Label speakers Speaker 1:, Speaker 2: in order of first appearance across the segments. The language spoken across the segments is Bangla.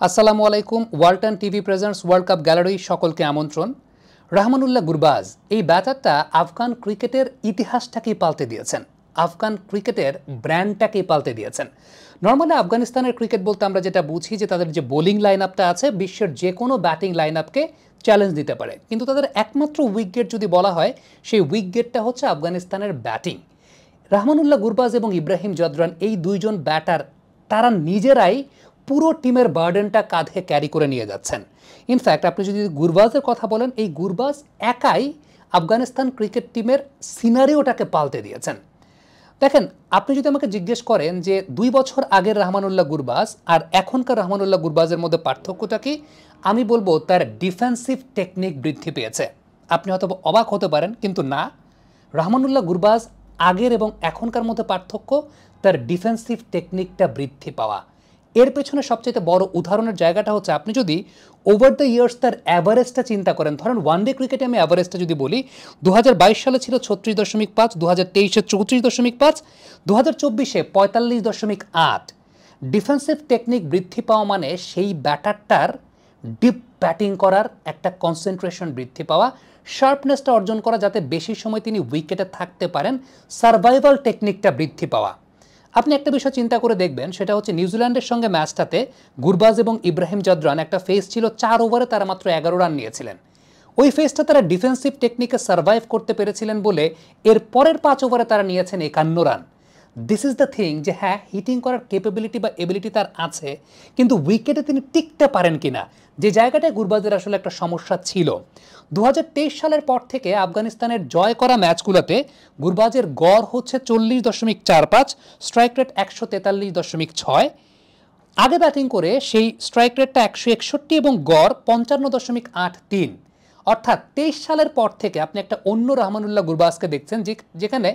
Speaker 1: আসসালামু আলাইকুম। Walton TV presents world cup gallery সকলকে আমন্ত্রণ। রহমানুল্লাহ গুরবাজ এই ব্যাটারটা আফগান ক্রিকেটের ইতিহাসটাকেই পাল্টে দিয়েছেন, আফগান ক্রিকেটের ব্র্যান্ডটাকেই পাল্টে দিয়েছেন। নর্মালি আফগানিস্তানের ক্রিকেট বলতে আমরা যেটা বুঝি যে তাদের যে বোলিং লাইন আপটা আছে বিশ্বের যে কোনো ব্যাটিং লাইন আপকে চ্যালেঞ্জ দিতে পারে, কিন্তু তাদের একমাত্র উইকেট যদি বলা হয় সেই উইকেটটা হচ্ছে আফগানিস্তানের ব্যাটিং। রহমানুল্লাহ গুরবাজ এবং ইব্রাহিম জদরান এই দুইজন ব্যাটার তারা নিজেরাই পুরো টিমের বার্ডেনটা কাঁধে ক্যারি করে নিয়ে যাচ্ছেন। ইনফ্যাক্ট আপনি যদি গুরবাজের কথা বলেন, এই গুরবাজ একাই আফগানিস্তান ক্রিকেট টিমের সিনারিওটাকে পাল্টে দিয়েছেন। দেখেন, আপনি যদি আমাকে জিজ্ঞেস করেন যে 2 বছর আগের রহমানুল্লাহ গুরবাজ আর এখনকার রহমানুল্লাহ গুরবাজের মধ্যে পার্থক্যটা কি, আমি বলবো তার ডিফেন্সিভ টেকনিক বৃদ্ধি পেয়েছে। আপনি হয়তো অবাক হতে পারেন, কিন্তু না, রহমানুল্লাহ গুরবাজ আগের এবং এখনকার মধ্যে পার্থক্য তার ডিফেন্সিভ টেকনিকটা বৃদ্ধি পাওয়া। এর পেছনে সবচেয়ে বড় উদাহরণের জায়গাটা হচ্ছে আপনি যদি ওভার দ্য ইয়ার্স তার অ্যাভারেজটা চিন্তা করেন, ধরেন ওয়ানডে ক্রিকেটে আমি অ্যাভারেজটা যদি বলি, 2022 সালে ছিল 36.5, 2023-এ 34.5, 2024-এ 45.8। ডিফেন্সিভ টেকনিক বৃদ্ধি পাওয়া মানে সেই ব্যাটারটার ডিপ ব্যাটিং করার একটা কনসেন্ট্রেশন বৃদ্ধি পাওয়া, শার্পনেসটা অর্জন করা যাতে বেশি সময় তিনি উইকেটে থাকতে পারেন, সার্ভাইভাল টেকনিকটা বৃদ্ধি পাওয়া। আপনি একটা বিষয় চিন্তা করে দেখবেন, সেটা হচ্ছে নিউজিল্যান্ডের সঙ্গে ম্যাচটাতে গুরবাজ এবং ইব্রাহিম জদরান একটা ফেস ছিল 4 ওভারে তারা মাত্র 11 রান নিয়েছিলেন। ওই ফেসটা তারা ডিফেন্সিভ টেকনিকে সার্ভাইভ করতে পেরেছিলেন বলে এর পরের 5 ওভারে তারা নিয়েছেন 51 run. This is the thing, যে হ্যাঁ, হিটিং করার ক্যাপাবিলিটি বা এবিলিটি তার আছে, কিন্তু উইকেটে তিনি টিকতে পারেন কিনা, যে জায়গাটায় গুরবাজের আসলে একটা সমস্যা ছিল। 2023 সালের পর থেকে আফগানিস্তানের জয় করা ম্যাচগুলোতে গুরবাজের গড় হচ্ছে 40.45, স্ট্রাইক রেট 143.6। আগে ব্যাটিং করে সেই স্ট্রাইক রেটটা 161 এবং গড় 55.83। অর্থাৎ 23 সালের পর থেকে আপনি একটা অন্য রহমানুল্লাহ গুরবাজকে দেখছেন, যেখানে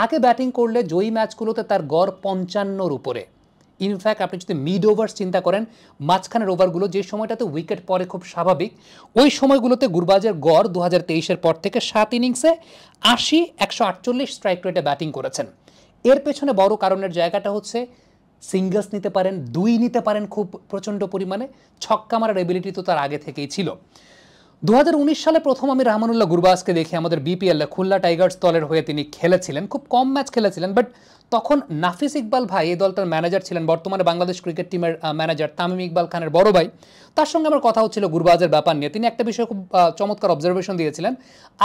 Speaker 1: আগে ব্যাটিং করলে জয়ী ম্যাচগুলোতে তার গড় 55-র উপরে। ইনফ্যাক্ট আপনি যদি মিড ওভার্স চিন্তা করেন, মাঝখানের ওভারগুলো যে সময়টাতে উইকেট পড়ে খুব স্বাভাবিক, ওই সময়গুলোতে গুরবাজের গড় 2023-এর পর থেকে 7 ইনিংসে 80, 148 স্ট্রাইক রেটে ব্যাটিং করেছেন। এর পেছনে বড় কারণের জায়গাটা হচ্ছে সিঙ্গলস নিতে পারেন, 2 নিতে পারেন খুব প্রচণ্ড পরিমাণে, ছক্কা মারার এবিলিটি তো তার আগে থেকেই ছিল। 2019 সালে প্রথম আমি রহমানুল্লাহ গুরবাজকে দেখি আমাদের বিপিএল খুলনা টাইগার্স দলের হয়ে তিনি খেলেছিলেন, খুব কম ম্যাচ খেলেছিলেন, বাট তখন নাফিস ইকবাল ভাই এই দলটার ম্যানেজার ছিলেন, বর্তমানে বাংলাদেশ ক্রিকেট টিমের ম্যানেজার তামিম ইকবাল খানের বড় ভাই। তার সঙ্গে আমার কথা হচ্ছিল গুরবাজের ব্যাপার নিয়ে। তিনি একটা বিষয় খুব চমৎকার অবজারভেশন দিয়েছিলেন,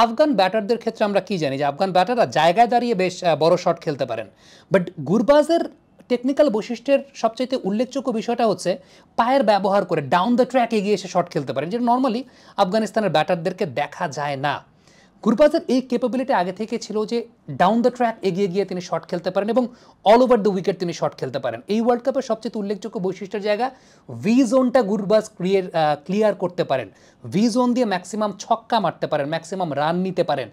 Speaker 1: আফগান ব্যাটারদের ক্ষেত্রে আমরা কি জানি যে আফগান ব্যাটাররা জায়গায় দাঁড়িয়ে বেশ বড় শট খেলতে পারেন, বাট গুরবাজের টেকনিক্যাল বৈশিষ্ট্যের সবচেয়ে উল্লেখযোগ্য বিষয়টা হচ্ছে পায়ের ব্যবহার করে ডাউন দ্য ট্র্যাক এগিয়ে এসে শট খেলতে পারেন, যেটা নর্মালি আফগানিস্তানের ব্যাটারদেরকে দেখা যায় না। গুরবাজের এই ক্যাপাবিলিটি আগে থেকে ছিল যে ডাউন দ্য ট্র্যাক এগিয়ে গিয়ে তিনি শট খেলতে পারেন এবং অল ওভার দ্য উইকেট তিনি শট খেলতে পারেন। এই ওয়ার্ল্ড কাপের সবচেয়ে উল্লেখযোগ্য বৈশিষ্ট্যের জায়গা, ভি জোনটা গুরবাজ ক্লিয়ার করতে পারেন, ভি জোন দিয়ে ম্যাক্সিমাম ছক্কা মারতে পারেন, ম্যাক্সিমাম রান নিতে পারেন।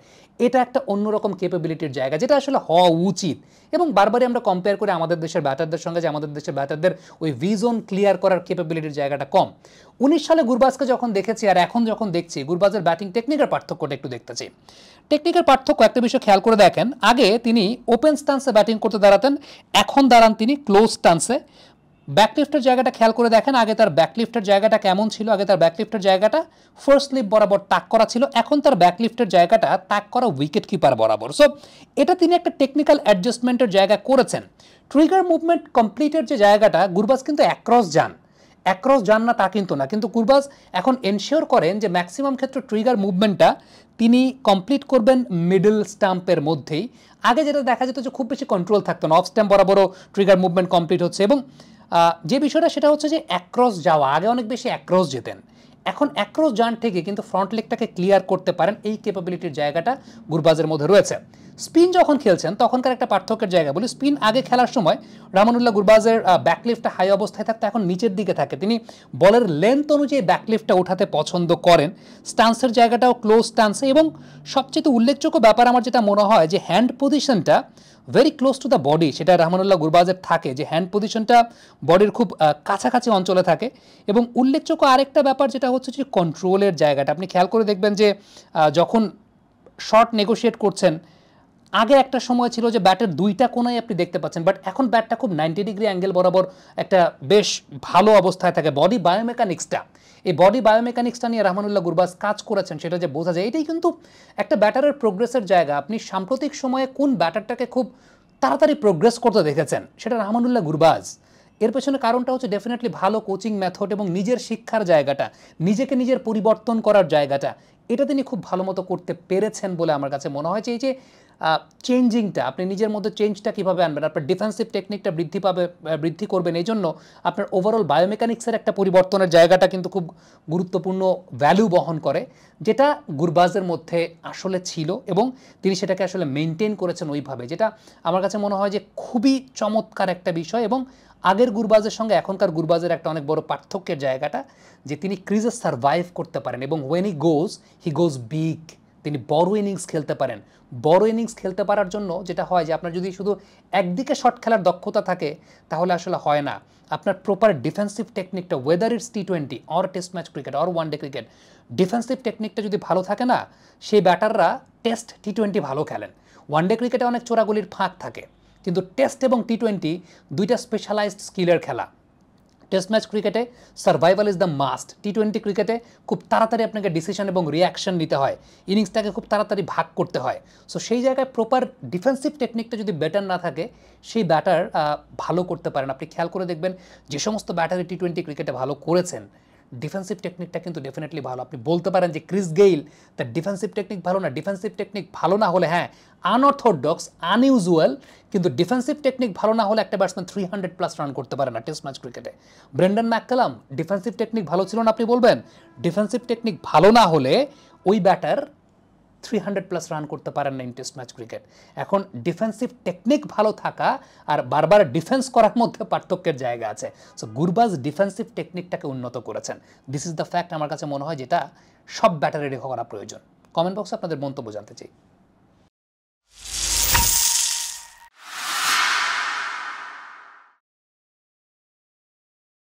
Speaker 1: এটা একটা অন্যরকম ক্যাপাবিলিটির জায়গা, যেটা আসলে হওয়া উচিত। এবং বারবারই আমরা কম্পেয়ার করি আমাদের দেশের ব্যাটারদের সঙ্গে যে আমাদের দেশের ব্যাটারদের ওই ভি জোন ক্লিয়ার করার ক্যাপাবিলিটির জায়গাটা কম। 19 সালে গুরবাজকে যখন দেখেছি আর এখন যখন দেখছি, গুরবাজের ব্যাটিং টেকনিকের পার্থক্যটা একটু দেখতেছি। টেকনিকের পার্থক্য একটা বিষয় খেয়াল করে দেখেন, আগে তিনি ওপেন স্টান্সে ব্যাটিং করতে দাঁড়াতেন, এখন দাঁড়ান তিনি ক্লোজ স্টান্সে। ব্যাকলিফটের জায়গাটা খেয়াল করে দেখেন, আগে তার ব্যাকলিফটের জায়গাটা কেমন ছিল, আগে তার ব্যাকলিফটের জায়গাটা ফার্স্ট স্লিপ বরাবর তাক করা ছিল, এখন তার ব্যাকলিফটের জায়গাটা তাক করা উইকেট কিপার বরাবর। সো এটা তিনি একটা টেকনিক্যাল অ্যাডজাস্টমেন্টের জায়গা করেছেন। ট্রিগার মুভমেন্ট কমপ্লিটের যে জায়গাটা, গুরবাজ কিন্তু অ্যাক্রস যান না তা কিন্তু না, কিন্তু গুরবাজ এখন এনশিওর করেন যে ম্যাক্সিমাম ক্ষেত্রে ট্রিগার মুভমেন্টটা তিনি কমপ্লিট করবেন মিডল স্টাম্পের মধ্যেই। আগে যেটা দেখা যেত যে খুব বেশি কন্ট্রোল থাকতো না, অফ স্ট্যাম্প বরাবরও ট্রিগার মুভমেন্ট কমপ্লিট হচ্ছে। এবং যে বিষয়টা সেটা হচ্ছে যে অ্যাক্রস যাওয়া, আগে অনেক বেশি অ্যাক্রস যেতেন, এখন অ্যাক্রস যান থেকে কিন্তু ফ্রন্ট লেগটাকে ক্লিয়ার করতে পারেন, এই ক্যাপাবিলিটির জায়গাটা গুরবাজের মধ্যে রয়েছে। স্পিন যখন খেলছেন তখনকার একটা পার্থক্যের জায়গা বলি, স্পিন আগে খেলার সময় রহমানুল্লাহ গুরবাজের ব্যাকলিফটটা হাই অবস্থায় থাকতো, এখন নিচের দিকে থাকে। তিনি বলের লেন্থ অনুযায়ী ব্যাকলিফটটা ওঠাতে পছন্দ করেন, স্টান্সের জায়গাটাও ক্লোজ স্টান্সে। এবং সবচেয়ে উল্লেখযোগ্য ব্যাপার আমার যেটা মনে হয় যে হ্যান্ড পজিশনটা very close to the body, সেটা রহমানুল্লাহ গুরবাজের থাকে, যে হ্যান্ড পজিশনটা বডির খুব কাছাকাছি অঞ্চলে থাকে। এবং উল্লেখযোগ্য আরেকটা ব্যাপার যেটা হচ্ছে যে কন্ট্রোলের জায়গাটা, আপনি খেয়াল করে দেখবেন যে যখন শট নেগোশিয়েট করছেন আগে একটা সময় ছিল যে ব্যাটের দুইটা কোণায় আপনি দেখতে পাচ্ছেন, বাট এখন ব্যাটটা খুব 90 ডিগ্রি অ্যাঙ্গেল বরাবর একটা বেশ ভালো অবস্থায় থাকে। বডি বায়োমেকানিক্সটা, এই বডি বায়োমেকানিক্সটা নিয়ে রহমানুল্লাহ গুরবাজ কাজ করেছেন সেটা যে বোঝা যায়। এটাই কিন্তু একটা ব্যাটারের প্রোগ্রেসের জায়গা। আপনি সাম্প্রতিক সময়ে কোন ব্যাটারটাকে খুব তাড়াতাড়ি প্রোগ্রেস করতে দেখেছেন, সেটা রহমানুল্লাহ গুরবাজ। এর পেছনে কারণটা হচ্ছে ডেফিনেটলি ভালো কোচিং মেথড এবং নিজের শিক্ষার জায়গাটা, নিজেকে নিজের পরিবর্তন করার জায়গাটা, এটা তিনি খুব ভালো মতো করতে পেরেছেন বলে আমার কাছে মনে হয়। যে এই যে চেঞ্জিংটা, আপনি নিজের মধ্যে চেঞ্জটা কীভাবে আনবেন, আপনার ডিফেন্সিভ টেকনিকটা বৃদ্ধি করবেন, এই জন্য আপনার ওভারঅল বায়োমেকানিক্সের একটা পরিবর্তনের জায়গাটা কিন্তু খুব গুরুত্বপূর্ণ ভ্যালু বহন করে, যেটা গুরবাজের মধ্যে আসলে ছিল এবং তিনি সেটাকে আসলে মেনটেন করেছেন ওইভাবে, যেটা আমার কাছে মনে হয় যে খুবই চমৎকার একটা বিষয়। এবং আগের গুরবাজের সঙ্গে এখনকার গুরবাজের একটা অনেক বড় পার্থক্যের জায়গাটা যে তিনি ক্রিজে সারভাইভ করতে পারেন এবং ওয়েন হি গোজ বিগ, তিনি বড় ইনিংস খেলতে পারেন। বড় ইনিংস খেলতে পারার জন্য যেটা হয় যে আপনার যদি শুধু একদিকে শট খেলার দক্ষতা থাকে তাহলে আসলে হয় না। আপনার প্রপার ডিফেন্সিভ টেকনিকটা, ওয়েদার ইটস টি-20 or test match cricket or one day cricket, defensive টেকনিকটা যদি ভালো থাকে না, সেই ব্যাটাররা টেস্ট টি-20 ভালো খেলেন। ওয়ান ডে ক্রিকেটে অনেক চোরাগুলির ফাঁক থাকে, কিন্তু টেস্ট এবং টি-20 দুইটা স্পেশালাইজড স্কিলের খেলা। টেস্ট ম্যাচ ক্রিকেটে সার্ভাইভাল ইজ দ্য মাস্ট, টি-20 ক্রিকেটে খুব তাড়াতাড়ি আপনাকে ডিসিশন এবং রিয়াকশন নিতে হয়, ইনিংসটাকে খুব তাড়াতাড়ি ভাগ করতে হয়। সো সেই জায়গায় প্রপার ডিফেন্সিভ টেকনিকটা যদি ব্যাটার না থাকে, সেই ব্যাটার ভালো করতে পারেন। আপনি খেয়াল করে দেখবেন যে সমস্ত ব্যাটারই টি-20 ক্রিকেটে ভালো করেছেন, ডিফেন্সিভ টেকনিকটা কিন্তু ডেফিনেটলি ভালো। আপনি বলতে পারেন যে ক্রিস গেইল তার ডিফেন্সিভ টেকনিক ভালো না, ডিফেন্সিভ টেকনিক ভালো না হলে, হ্যাঁ আনঅর্থোডক্স, আনইউজুয়াল, কিন্তু ডিফেন্সিভ টেকনিক ভালো না হলে একটা ব্যাটসম্যান 300+ রান করতে পারে না টেস্ট ম্যাচ ক্রিকেটে। ব্রেন্ডন ম্যাককালাম ডিফেন্সিভ টেকনিক ভালো ছিল না, আপনি বলবেন ডিফেন্সিভ টেকনিক ভালো না হলে ওই ব্যাটার 300+ রান করতে পারেন না ইন টেস্ট ম্যাচ ক্রিকেট। এখন ডিফেন্সিভ টেকনিক ভালো থাকা আর বারবার ডিফেন্স করার মধ্যে পার্থক্যের জায়গা আছে। সো গুরবাজ ডিফেন্সিভ টেকনিকটাকে উন্নত করেছেন, দিস ইজ দ্য ফ্যাক্ট। আমার কাছে মনে হয় যেটা সব ব্যাটারেরই করা প্রয়োজন। কমেন্ট বক্সে আপনাদের মন্তব্য জানতে চাই।